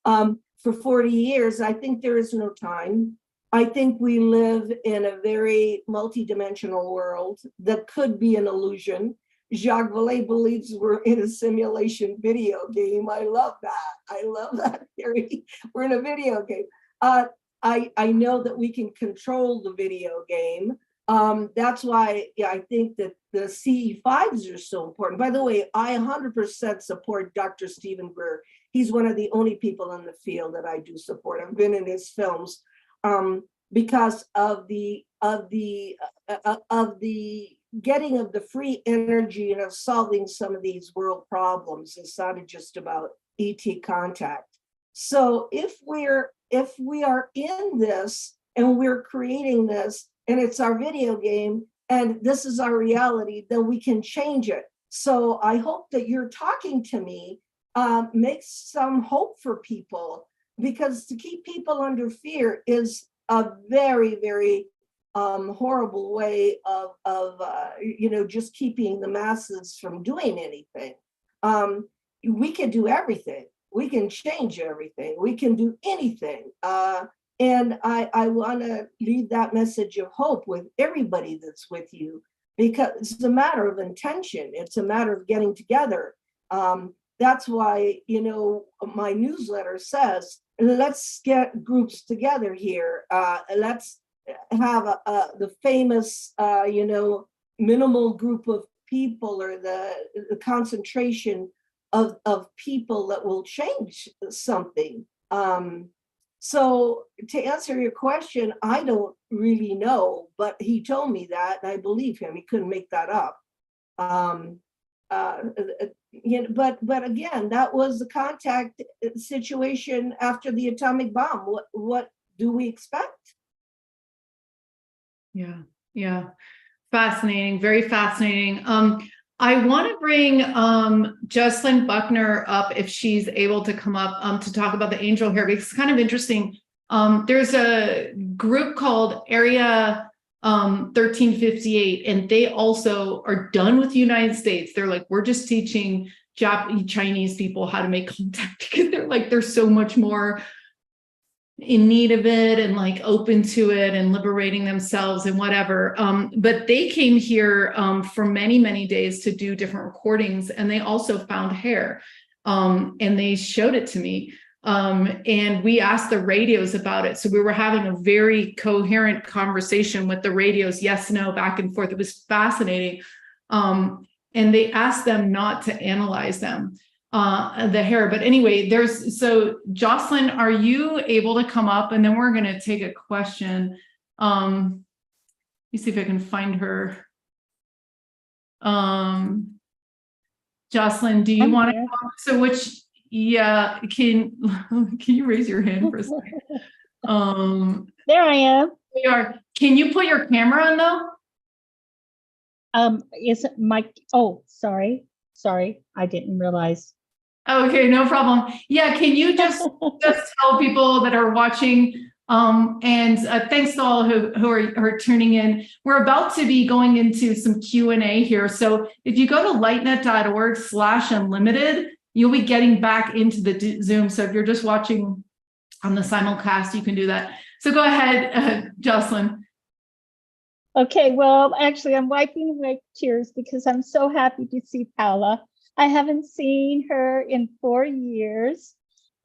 for 40 years, I think there is no time. I think we live in a very multidimensional world that could be an illusion. Jacques Vallée believes we're in a simulation video game. I love that. I love that theory. We're in a video game. I know that we can control the video game. That's why I think that the CE5s are so important. By the way, I 100% support Dr. Stephen Greer. He's one of the only people in the field that I do support. I've been in his films because of the getting of the free energy and of solving some of these world problems. It's not just about ET contact. So if we are in this and we're creating this, and it's our video game, and this is our reality, then we can change it. So I hope that you're talking to me makes some hope for people, because to keep people under fear is a very, very horrible way of just keeping the masses from doing anything. We can do everything. We can change everything. We can do anything. And I want to leave that message of hope with everybody that's with you, because it's a matter of intention. It's a matter of getting together. That's why, my newsletter says, let's get groups together here. Let's have the famous, minimal group of people, or the concentration of people that will change something. So to answer your question, I don't really know, but he told me that, and I believe him. He couldn't make that up. But again, that was the contact situation after the atomic bomb. What do we expect? Yeah. Yeah. Fascinating. Very fascinating. I want to bring Jocelyn Buckner up if she's able to come up to talk about the angel hair, because it's kind of interesting. There's a group called Area 1358, and they also are done with the United States. They're like, we're just teaching Chinese people how to make contact, because they're like, they're so much more in need of it and like open to it and liberating themselves and whatever. But they came here for many, many days to do different recordings, and they also found hair, and they showed it to me. And we asked the radios about it. So we were having a very coherent conversation with the radios, yes, no, back and forth. It was fascinating. And they asked them not to analyze them, the hair. But anyway, so Jocelyn, are you able to come up? And then we're going to take a question. Let me see if I can find her. Jocelyn, do you want to come up? So yeah, can you raise your hand for a second? There I am. We are. Can you put your camera on though? Is it my, oh, sorry, I didn't realize. Okay, no problem. Yeah, can you just tell people that are watching, and thanks to all who are tuning in. We're about to be going into some Q&A here. So if you go to lightnet.org/unlimited, you'll be getting back into the Zoom. So if you're just watching on the simulcast, you can do that. So go ahead, Jocelyn. Okay, well, actually, I'm wiping away tears because I'm so happy to see Paola. I haven't seen her in 4 years.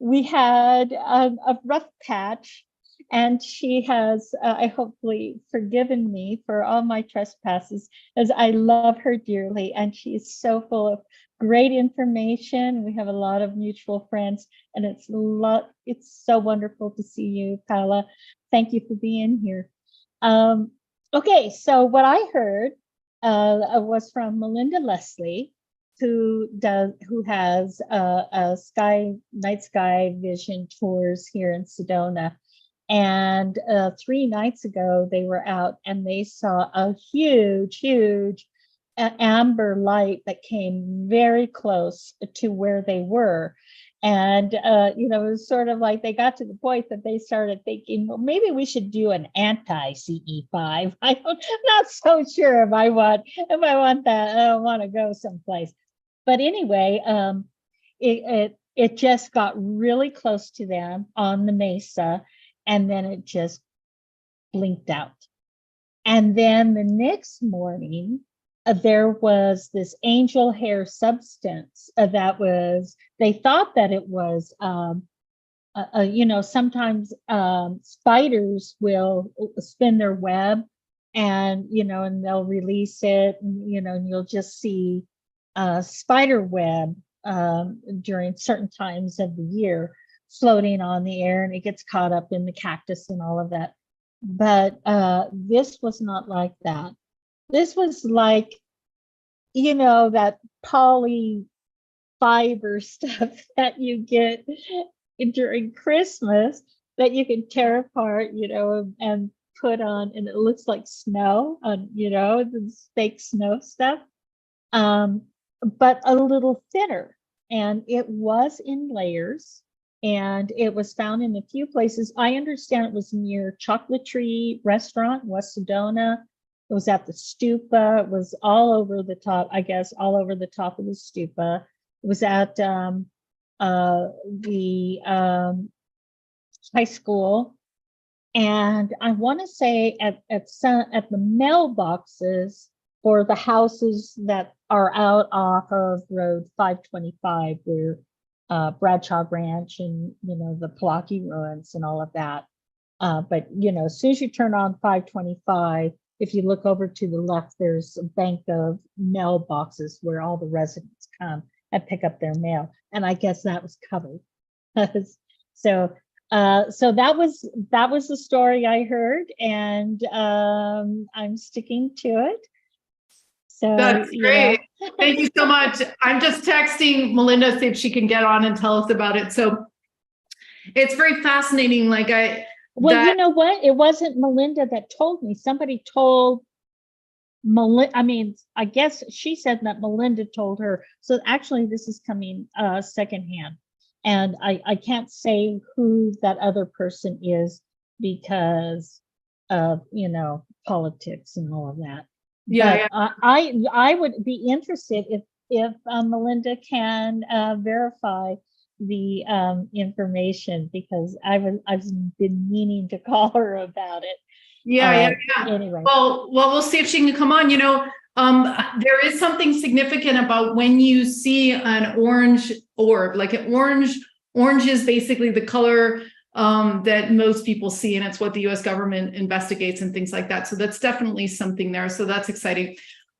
We had a rough patch, and she has, I hopefully, forgiven me for all my trespasses, as I love her dearly, and she is so full of great information. We have a lot of mutual friends, and it's so wonderful to see you, Paola. Thank you for being here. Okay, so what I heard was from Melinda Leslie, who has a night sky vision tours here in Sedona. And 3 nights ago, they were out and they saw a huge amber light that came very close to where they were. And, it was sort of like they got to the point that they started thinking, well, maybe we should do an anti-CE5. I'm not so sure if I want that. I don't want to go someplace. But anyway, it just got really close to them on the mesa, and then it just blinked out. And then the next morning, there was this angel hair substance they thought that it was, sometimes spiders will spin their web and they'll release it, and you'll just see spider web during certain times of the year floating on the air, and it gets caught up in the cactus and all of that. But this was not like that. This was like, that poly fiber stuff that you get during Christmas that you can tear apart, and put on, and it looks like snow on, the fake snow stuff, but a little thinner. And it was in layers, and it was found in a few places. I understand it was near Chocolate Tree Restaurant in West Sedona. It was at the stupa. It was all over the top, I guess, all over the top of the stupa. It was at the high school. And I want to say at the mailboxes for the houses that are out off of Road 525, where Bradshaw Ranch and, the Palaki ruins and all of that. But, as soon as you turn on 525, if you look over to the left, there's a bank of mailboxes where all the residents come and pick up their mail. And I guess that was covered. So that was the story I heard, and I'm sticking to it. So that's great. Thank you so much. I'm just texting Melinda to see if she can get on and tell us about it. So it's very fascinating. Like Well, that, you know what? It wasn't Melinda that told me. Somebody told Melinda. I mean, I guess she said that Melinda told her. So actually, this is coming secondhand. And I can't say who that other person is because of, you know, politics and all of that. yeah, But I would be interested if Melinda can verify the information, because I've been meaning to call her about it. yeah. Anyway, Well, we'll see if she can come on. You know, there is something significant about when you see an orange orb, like an orange. Orange is basically the color that most people see, and it's what the U.S. government investigates and things like that. So that's definitely something there. So that's exciting.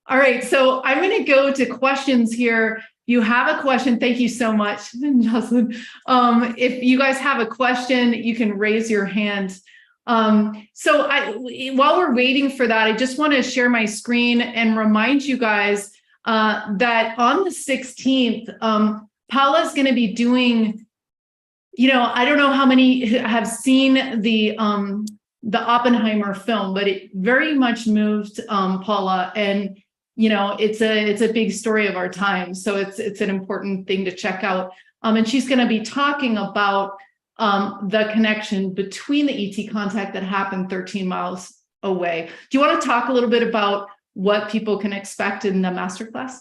All right, so I'm going to go to questions here. You have a question, thank you so much, Jocelyn. If you guys have a question, you can raise your hand. So while we're waiting for that, I just want to share my screen and remind you guys that on the 16th, Paola's going to be doing, you know, I don't know how many have seen the Oppenheimer film, but it very much moved Paula, and you know, it's a big story of our time, so it's an important thing to check out. And she's going to be talking about the connection between the ET contact that happened 13 miles away. Do you want to talk a little bit about what people can expect in the masterclass?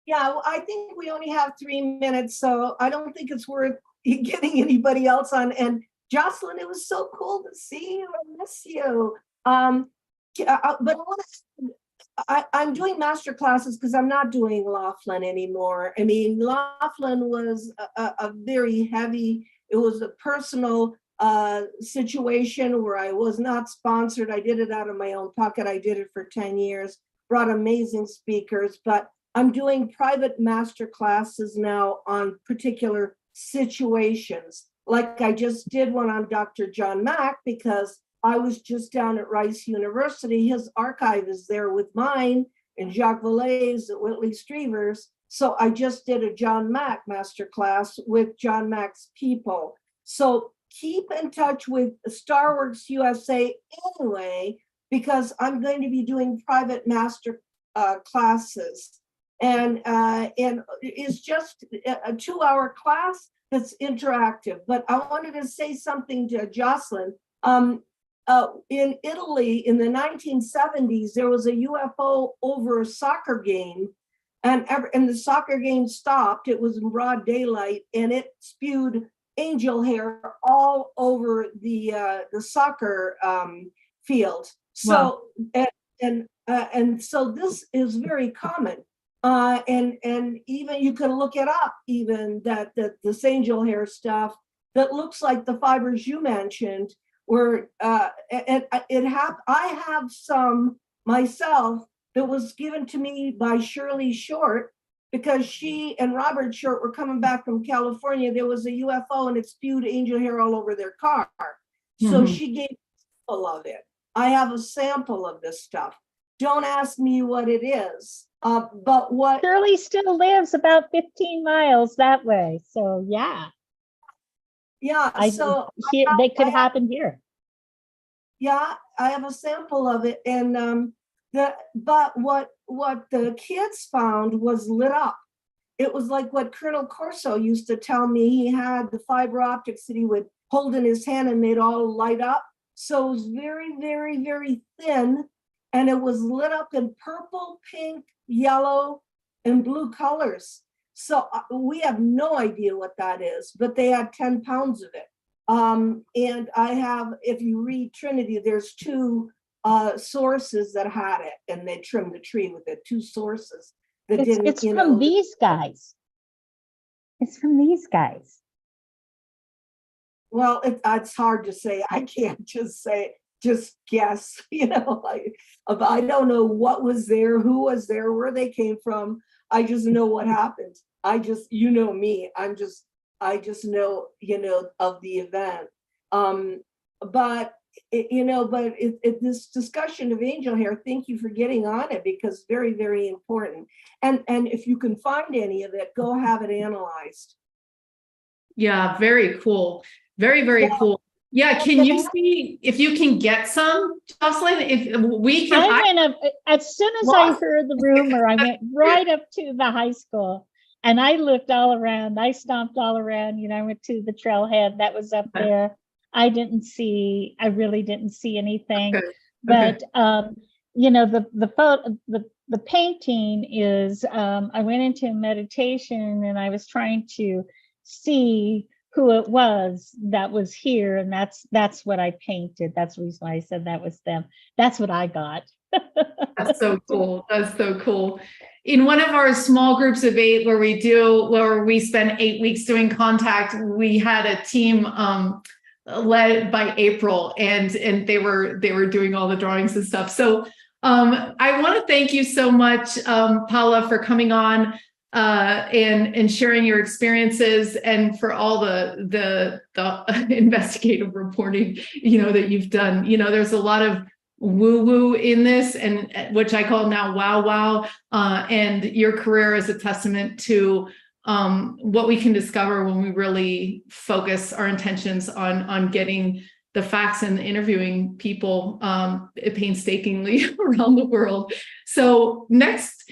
Yeah, well, I think we only have 3 minutes, so I don't think it's worth getting anybody else on. And Jocelyn, it was so cool to see you. I miss you. But I'm doing master classes because I'm not doing Laughlin anymore. I mean, Laughlin was a very heavy, it was a personal situation where I was not sponsored. I did it out of my own pocket. I did it for 10 years, brought amazing speakers, but I'm doing private master classes now on particular situations. Like I just did one on Dr. John Mack because I was just down at Rice University. His archive is there with mine and Jacques Vallée's at Whitley Striever's. So I just did a John Mack masterclass with John Mack's people. So keep in touch with Starworks USA anyway, because I'm going to be doing private master classes. And it's just a 2-hour class that's interactive. But I wanted to say something to Jocelyn. In Italy in the 1970s, there was a UFO over a soccer game, and the soccer game stopped. It was in broad daylight, and it spewed angel hair all over the soccer field. So wow. And so this is very common. And even you can look it up, even that this angel hair stuff that looks like the fibers you mentioned. Where I have some myself that was given to me by Shirley Short, because she and Robert Short were coming back from California. There was a UFO and it spewed angel hair all over their car. So she gave me a sample of it. I have a sample of this stuff. Don't ask me what it is, but what Shirley still lives about 15 miles that way. So yeah. Yeah, they could happen here. Yeah, I have a sample of it, and but what the kids found was lit up. It was like what Colonel Corso used to tell me. He had the fiber optics that he would hold in his hand, and they'd all light up. So it was very, very, very thin, and it was lit up in purple, pink, yellow, and blue colors. So we have no idea what that is, but they had 10 pounds of it. And I have, if you read Trinity, there's 2 sources that had it, and they trimmed the tree with it. 2 sources that didn't. It's from these guys. It's from these guys. Well, it's hard to say. I can't just guess. You know, like I don't know what was there, who was there, where they came from. I just know what happened. You know me. I just know, of the event. But this discussion of angel hair, thank you for getting on it, because very, very important. And if you can find any of it, go have it analyzed. Yeah, very cool. Very, very cool. Yeah, can you see if you can get some, Jocelyn? If we can, I went up, as soon as I heard the rumor, I went right up to the high school and I looked all around. I stomped all around, you know, I went to the trailhead that was up there. I really didn't see anything. Okay. But, you know, the painting is, I went into meditation and I was trying to see who it was that was here, and that's what I painted. That's the reason why I said that was them. That's what I got. That's so cool. That's so cool. In one of our small groups of 8 where we spend 8 weeks doing contact, we had a team led by April, and they were doing all the drawings and stuff. So I want to thank you so much, Paola, for coming on and sharing your experiences, and for all the investigative reporting, you know, that you've done. You know, there's a lot of woo-woo in this, and which I call now wow, and your career is a testament to what we can discover when we really focus our intentions on getting the facts and interviewing people painstakingly around the world. So next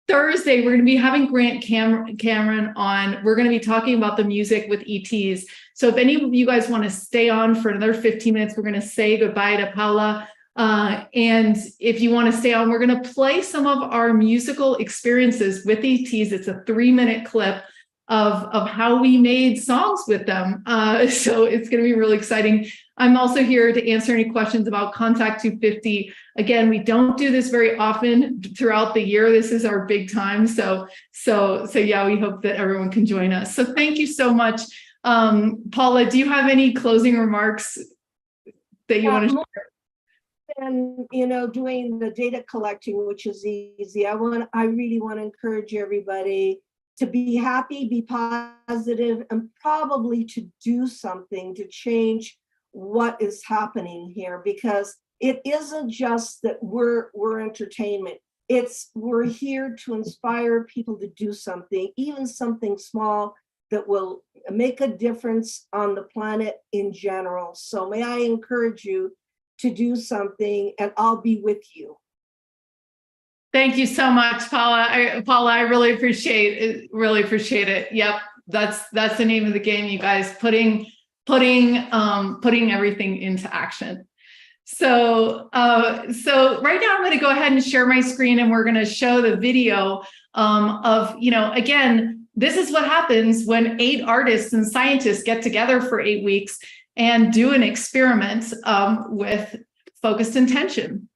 Thursday, we're going to be having Grant Cameron on. We're going to be talking about the music with ETs. So if any of you guys want to stay on for another 15 minutes, we're going to say goodbye to Paola. And if you want to stay on, we're going to play some of our musical experiences with ETs. It's a 3-minute clip of how we made songs with them. So it's going to be really exciting. I'm also here to answer any questions about Contact 250. Again, we don't do this very often throughout the year. This is our big time. So yeah, we hope that everyone can join us. So thank you so much. Paula, do you have any closing remarks that you want to share? And, you know, doing the data collecting, which is easy. I really want to encourage everybody to be happy, be positive, and probably to do something to change what is happening here, because it isn't just that we're entertainment. We're here to inspire people to do something, even something small that will make a difference on the planet in general. So may I encourage you to do something, and I'll be with you. Thank you so much, Paula. Paula, I really appreciate it. Really appreciate it. Yep, that's the name of the game, you guys. Putting everything into action. So right now I'm going to go ahead and share my screen, and we're going to show the video of, you know, again, this is what happens when 8 artists and scientists get together for 8 weeks and do an experiment with focused intention.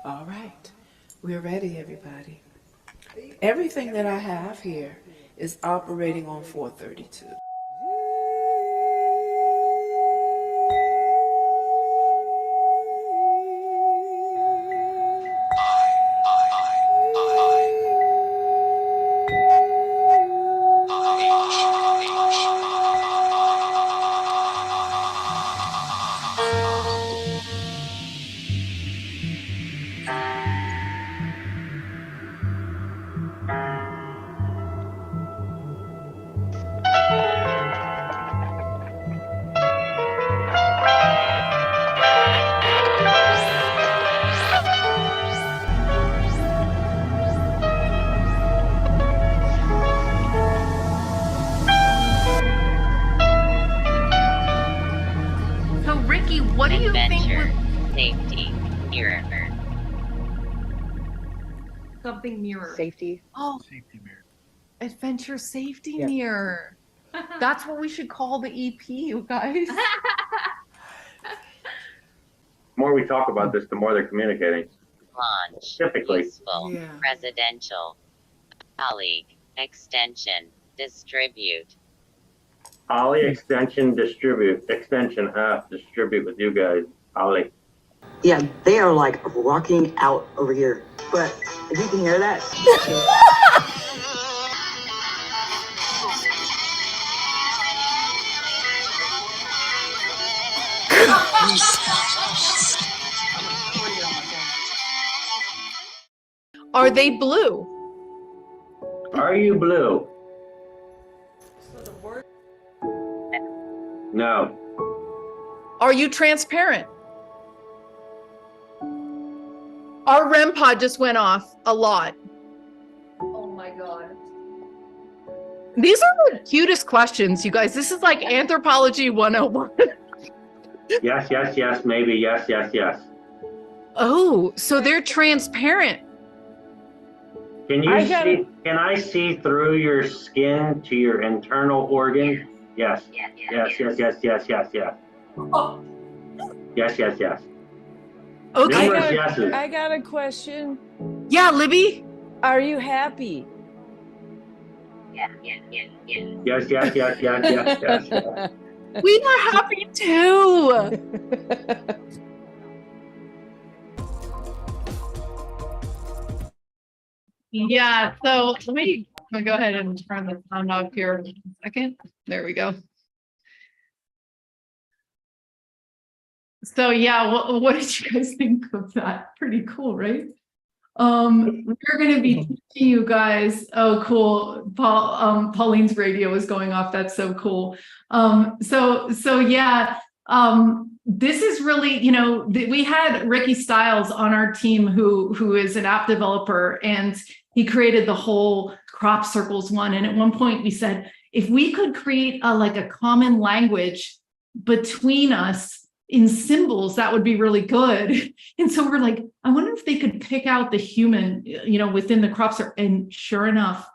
All right, we're ready, everybody. Everything that I have here is operating on 432. What do you think? Safety mirror. Something mirror. Safety. Oh, Safety mirror. adventure safety Yeah. mirror. That's what we should call the EP, you guys. The more we talk about this, the more they're communicating. Launch. Typically. Useful. Yeah. Residential. Colleague. Extension. Distribute. Ollie, extension, distribute. Extension, distribute with you guys. Ollie. Yeah, they are like rocking out over here. But if you can hear that. Are they blue? Are you blue? No. Are you transparent? Our REM pod just went off a lot. Oh my God. These are the cutest questions, you guys. This is like anthropology 101. Yes, yes, yes, maybe. Yes, yes, yes. Oh, so they're transparent. Can I see through your skin to your internal organs? Yes. Yes, yes, yes, yes, yes, yes. Oh. Yes, yes, yes. Okay. Numerous yeses. I got a question. Yeah, Libby? Are you happy? Yes, yes, yes, yes. Yes, yes, yes, yes, yes, yes, yes. We are happy too. Yeah, so let me go ahead and turn the sound off here in a second. There we go. So yeah, what did you guys think of that? Pretty cool, right? We're going to be teaching you guys. Oh, cool. Pauline's radio is going off. That's so cool. So yeah. This is really, you know, we had Ricky Stiles on our team who is an app developer, and he created the whole crop circles one. And at one point we said, if we could create a common language between us in symbols, that would be really good. And so we're like, I wonder if they could pick out the human, you know, within the crop circle. And sure enough,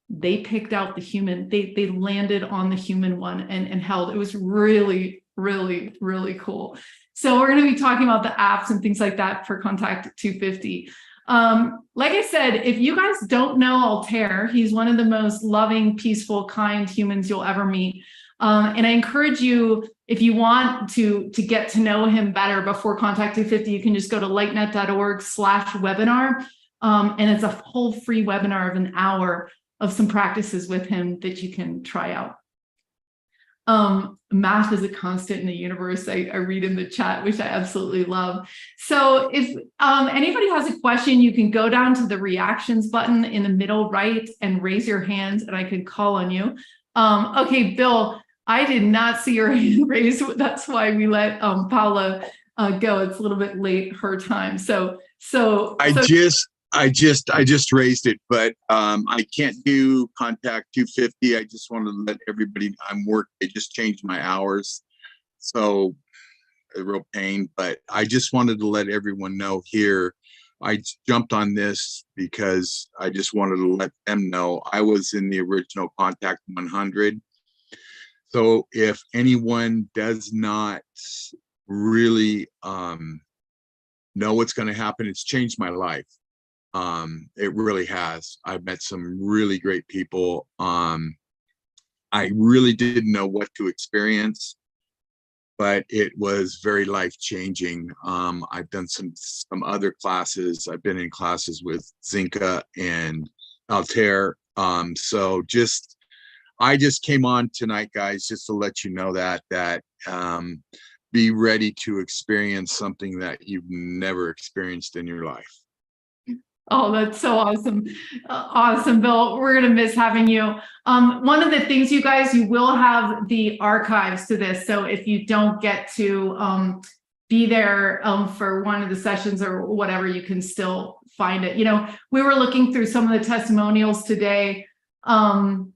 they picked out the human. They landed on the human one and held. It was really, really, really cool. So we're going to be talking about the apps and things like that for Contact 250. Like I said, if you guys don't know Altair, he's one of the most loving, peaceful, kind humans you'll ever meet. And I encourage you, if you want to get to know him better before Contact 250, you can just go to lightnet.org/webinar. And it's a whole free webinar of an hour of some practices with him that you can try out. Math is a constant in the universe. I read in the chat, which I absolutely love. So if anybody has a question, you can go down to the reactions button in the middle right and raise your hand, and I could call on you. Okay, Bill, I did not see your hand raised. That's why we let Paola go. It's a little bit late her time. I just raised it, but I can't do Contact 250. I just wanted to let everybody, I just changed my hours. So a real pain, but I just wanted to let everyone know here. I jumped on this because I just wanted to let them know I was in the original Contact 100. So if anyone does not really know what's going to happen, it's changed my life. It really has. I've met some really great people. I really didn't know what to experience, but it was very life-changing. I've done some other classes. I've been in classes with Zinka and Altair. I just came on tonight, guys, just to let you know that be ready to experience something that you've never experienced in your life. Oh, that's so awesome. Awesome, Bill. We're going to miss having you. One of the things, you guys, you will have the archives to this. So if you don't get to be there for one of the sessions or whatever, you can still find it. You know, we were looking through some of the testimonials today. You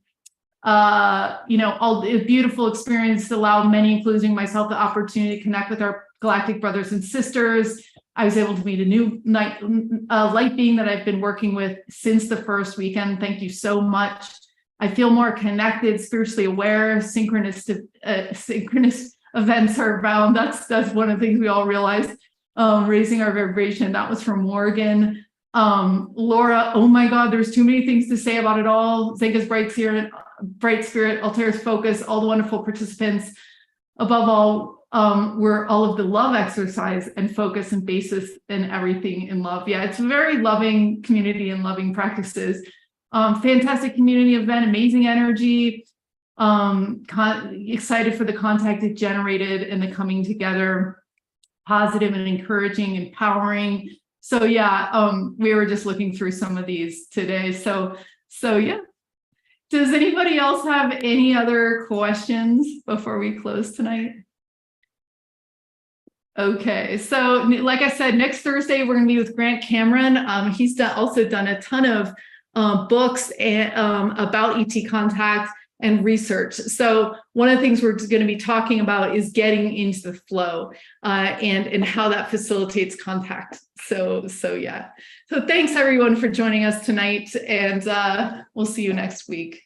know, all the beautiful experience allowed many, including myself, the opportunity to connect with our galactic brothers and sisters. I was able to meet a new light being that I've been working with since the first weekend. Thank you so much. I feel more connected, spiritually aware. Synchronous events are abound. That's one of the things we all realize. Raising our vibration. That was from Morgan. Laura, oh my God, there's too many things to say about it all. Zenka's bright spirit, Altair's focus, all the wonderful participants. Above all, where all of the love exercise and focus and basis and everything in love. Yeah, it's a very loving community and loving practices. Fantastic community event, amazing energy. Excited for the contact it generated and the coming together, positive and encouraging, empowering. So yeah, we were just looking through some of these today. So yeah. Does anybody else have any other questions before we close tonight? Okay, so like I said, next Thursday, we're gonna be with Grant Cameron. He's also done a ton of books about ET contact and research. So one of the things we're going to be talking about is getting into the flow and how that facilitates contact. So yeah. So thanks everyone for joining us tonight, and we'll see you next week.